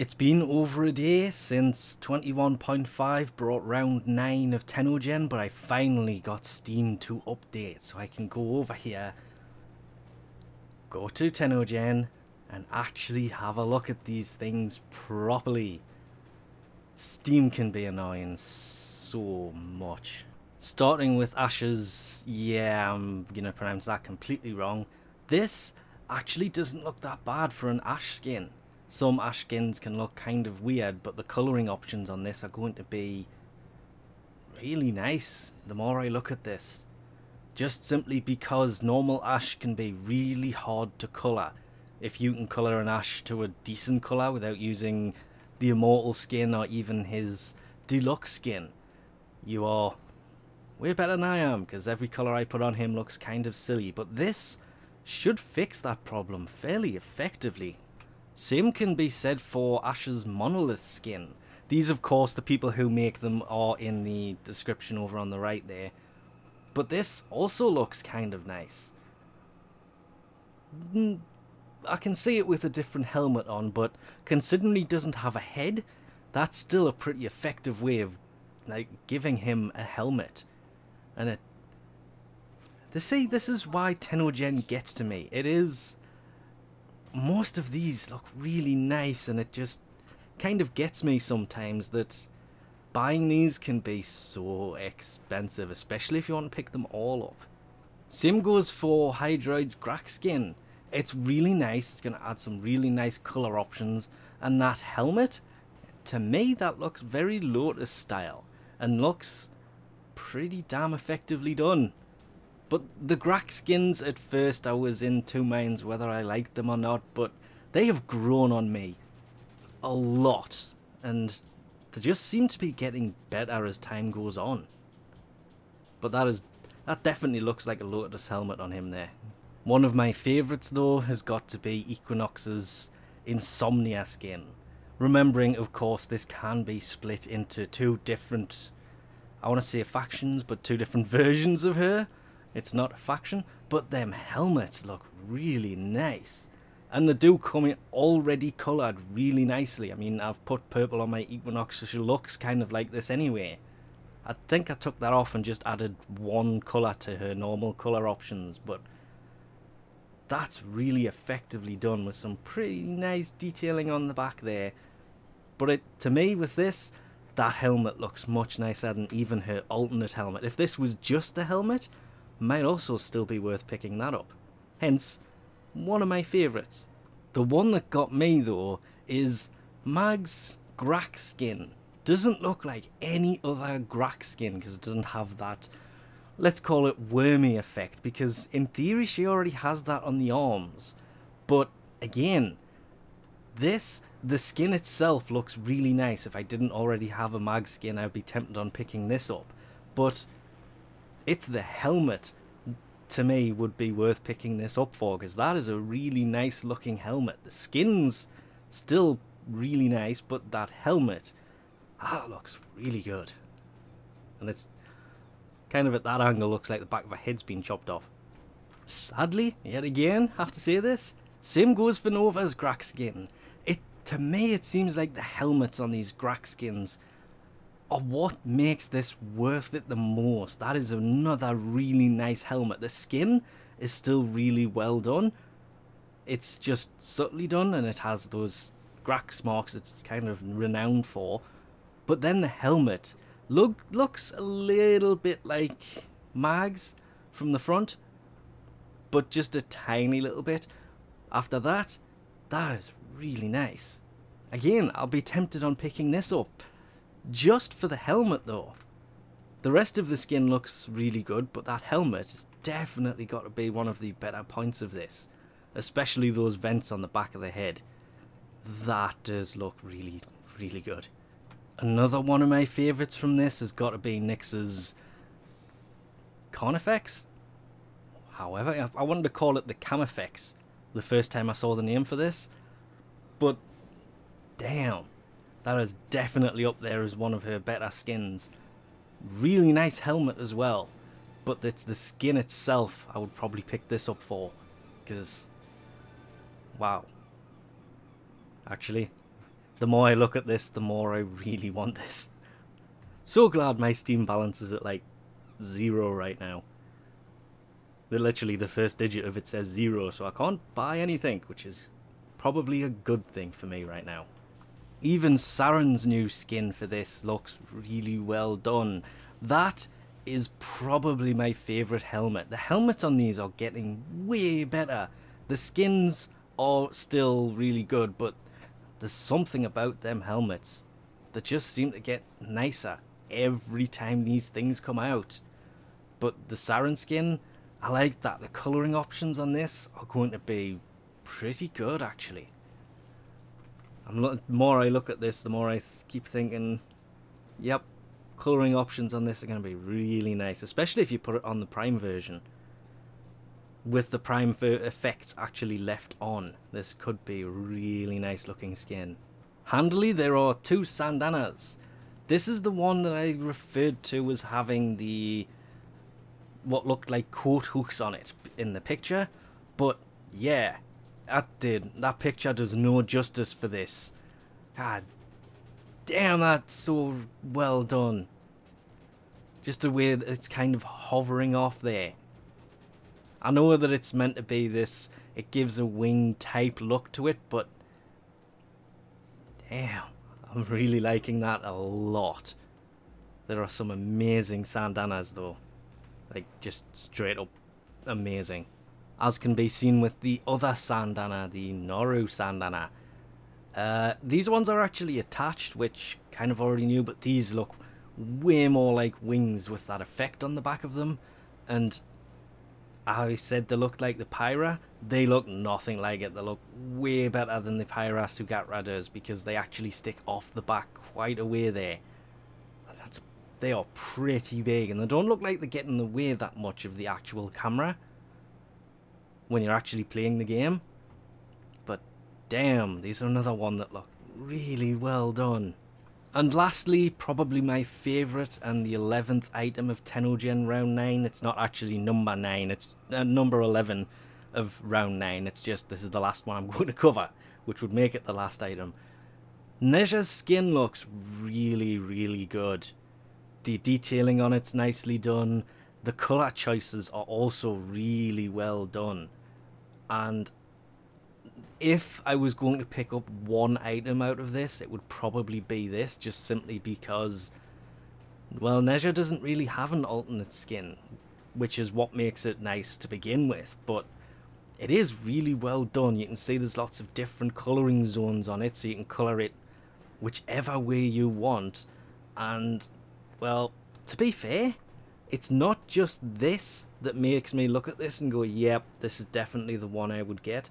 It's been over a day since 21.5 brought round 9 of Tennogen, but I finally got Steam to update, so I can go over here, go to Tennogen, and actually have a look at these things properly. Steam can be annoying so much. Starting with Ash's, yeah, I'm gonna pronounce that completely wrong. This actually doesn't look that bad for an Ash skin. Some Ash skins can look kind of weird, but the colouring options on this are going to be really nice the more I look at this. Just simply because normal Ash can be really hard to colour. If you can colour an Ash to a decent colour without using the Immortal skin or even his Deluxe skin, you are way better than I am, because every colour I put on him looks kind of silly. But this should fix that problem fairly effectively. Same can be said for Ash's Monolith skin. These, of course, the people who make them are in the description over on the right there. But this also looks kind of nice. I can see it with a different helmet on, but considering he doesn't have a head, that's still a pretty effective way of giving him a helmet. And this is why Tennogen gets to me. It is... most of these look really nice, and it just kind of gets me sometimes that buying these can be so expensive, especially if you want to pick them all up. Same goes for Hydroid's Graxx skin. It's really nice, it's going to add some really nice colour options, and that helmet, to me that looks very Lotus style, and looks pretty damn effectively done. But the Graxx skins, at first I was in two minds whether I liked them or not, but they have grown on me a lot, and they just seem to be getting better as time goes on. But that definitely looks like a Lotus helmet on him there. One of my favourites though has got to be Equinox's Insomnia Skin. Remembering, of course, this can be split into two different, I want to say factions, but two different versions of her. It's not a faction, but them helmets look really nice. And they do come in already coloured really nicely. I mean, I've put purple on my Equinox, so she looks kind of like this anyway. I think I took that off and just added one colour to her normal colour options, but that's really effectively done with some pretty nice detailing on the back there. But to me, with this, that helmet looks much nicer than even her alternate helmet. If this was just the helmet, might also still be worth picking that up. Hence, one of my favourites. The one that got me though is Mag's Graxx skin. Doesn't look like any other Graxx skin because it doesn't have that, let's call it, wormy effect, because in theory she already has that on the arms. But again, the skin itself looks really nice. If I didn't already have a Mag skin, I'd be tempted on picking this up. But it's the helmet, to me, would be worth picking this up for, because that is a really nice looking helmet. The skin's still really nice, but that helmet, looks really good. And it's kind of at that angle looks like the back of a head's been chopped off. Sadly, yet again, have to say this, same goes for Nova's Graxx skin. To me, it seems like the helmets on these Graxx skins are what makes this worth it the most. That is another really nice helmet. The skin is still really well done. It's just subtly done, and it has those Graxx marks it's kind of renowned for. But then the helmet looks a little bit like Mag's from the front, but just a tiny little bit. After that, that is really nice. Again, I'll be tempted on picking this up just for the helmet though. The rest of the skin looks really good, but that helmet has definitely got to be one of the better points of this, especially those vents on the back of the head. That does look really, really good. Another one of my favourites from this has got to be NYX's Carnifex. However, I wanted to call it the Camifex the first time I saw the name for this, but damn, that is definitely up there as one of her better skins. Really nice helmet as well, but it's the skin itself I would probably pick this up for, because wow. Actually, the more I look at this, the more I really want this. So glad my Steam balance is at like 0 right now. Literally the first digit of it says 0, so I can't buy anything, which is probably a good thing for me right now. Even Saryn's new skin for this looks really well done. That is probably my favourite helmet. The helmets on these are getting way better. The skins are still really good, but there's something about them helmets that just seem to get nicer every time these things come out. But the Saryn skin, I like that. The colouring options on this are going to be pretty good, actually. The more I look at this, the more I keep thinking, yep, colouring options on this are going to be really nice, especially if you put it on the Prime version. With the Prime effects actually left on, this could be a really nice looking skin. Handily, there are 2 Syandanas. This is the one that I referred to as having the what looked like coat hooks on it in the picture, but yeah, that picture does no justice for this. God damn, that's so well done. Just the way that it's kind of hovering off there. I know that it's meant to be this, it gives a wing type look to it, but damn, I'm really liking that a lot. There are some amazing Syandanas though. Like, just straight up amazing. As can be seen with the other Syandana, the Naru Syandana. These ones are actually attached, which kind of already knew, but these look way more like wings with that effect on the back of them. And I said they looked like the Pyra. They look nothing like it. They look way better than the Pyra Sugatra does, because they actually stick off the back quite a way there. They are pretty big, and they don't look like they get in the way that much of the actual camera when you're actually playing the game. But damn, these are another one that look really well done. And lastly, probably my favourite and the 11th item of Tennogen round 9. It's not actually number 9, it's number 11 of round 9. It's just, this is the last one I'm going to cover, which would make it the last item. Nezha's skin looks really, really good. The detailing on it's nicely done. The colour choices are also really well done. And if I was going to pick up one item out of this, it would probably be this, just simply because, well, Nezha doesn't really have an alternate skin, which is what makes it nice to begin with, but it is really well done. You can see there's lots of different colouring zones on it, so you can colour it whichever way you want. And well, to be fair, it's not just this that makes me look at this and go, yep, this is definitely the one I would get.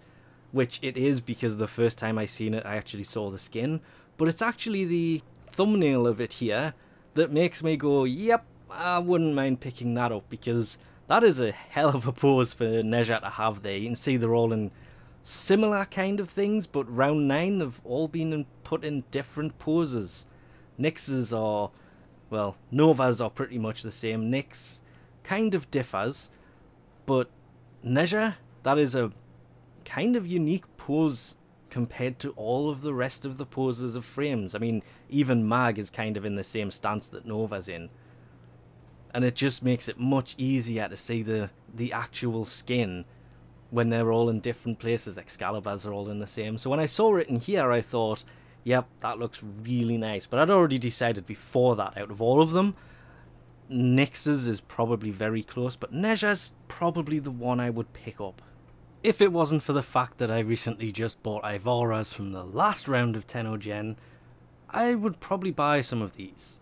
Which it is, because the first time I seen it, I actually saw the skin. But it's actually the thumbnail of it here that makes me go, yep, I wouldn't mind picking that up, because that is a hell of a pose for Nezha to have there. You can see they're all in similar kind of things, but round 9, they've all been put in different poses. Nyx's are... well, Nova's are pretty much the same. Nyx kind of differs, but Nezha, that is a kind of unique pose compared to all of the rest of the poses of frames. I mean, even Mag is kind of in the same stance that Nova's in. And it just makes it much easier to see the actual skin when they're all in different places. Excalibur's are all in the same. So when I saw it in here, I thought, yep, that looks really nice. But I'd already decided before that, out of all of them, Nyx's is probably very close, but Nezha's probably the one I would pick up. If it wasn't for the fact that I recently just bought Ivora's from the last round of Tennogen, I would probably buy some of these.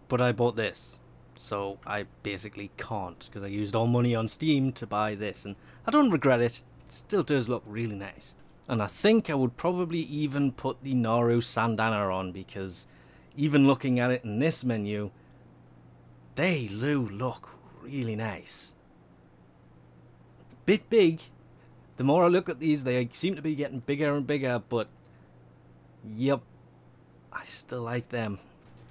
But I bought this, so I basically can't, because I used all money on Steam to buy this, and I don't regret it. It still does look really nice. And I think I would probably even put the Naru Syandana on, because even looking at it in this menu, they do look really nice. Bit big. The more I look at these, they seem to be getting bigger and bigger, but yep, I still like them.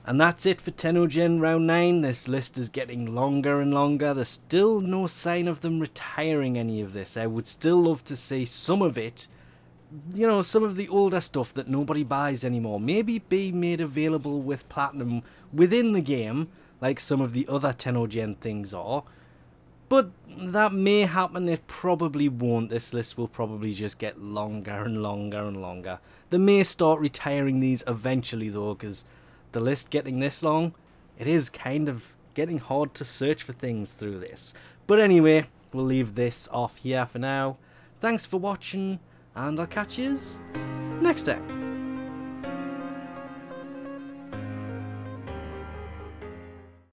And that's it for Tennogen round 9. This list is getting longer and longer. There's still no sign of them retiring any of this. I would still love to see some of it you know, some of the older stuff that nobody buys anymore maybe be made available with Platinum within the game, like some of the other Tennogen things are. But that may happen, it probably won't. This list will probably just get longer and longer and longer. They may start retiring these eventually though, because the list getting this long, it is kind of getting hard to search for things through this. But anyway, we'll leave this off here for now. Thanks for watching, and I'll catch yous next time.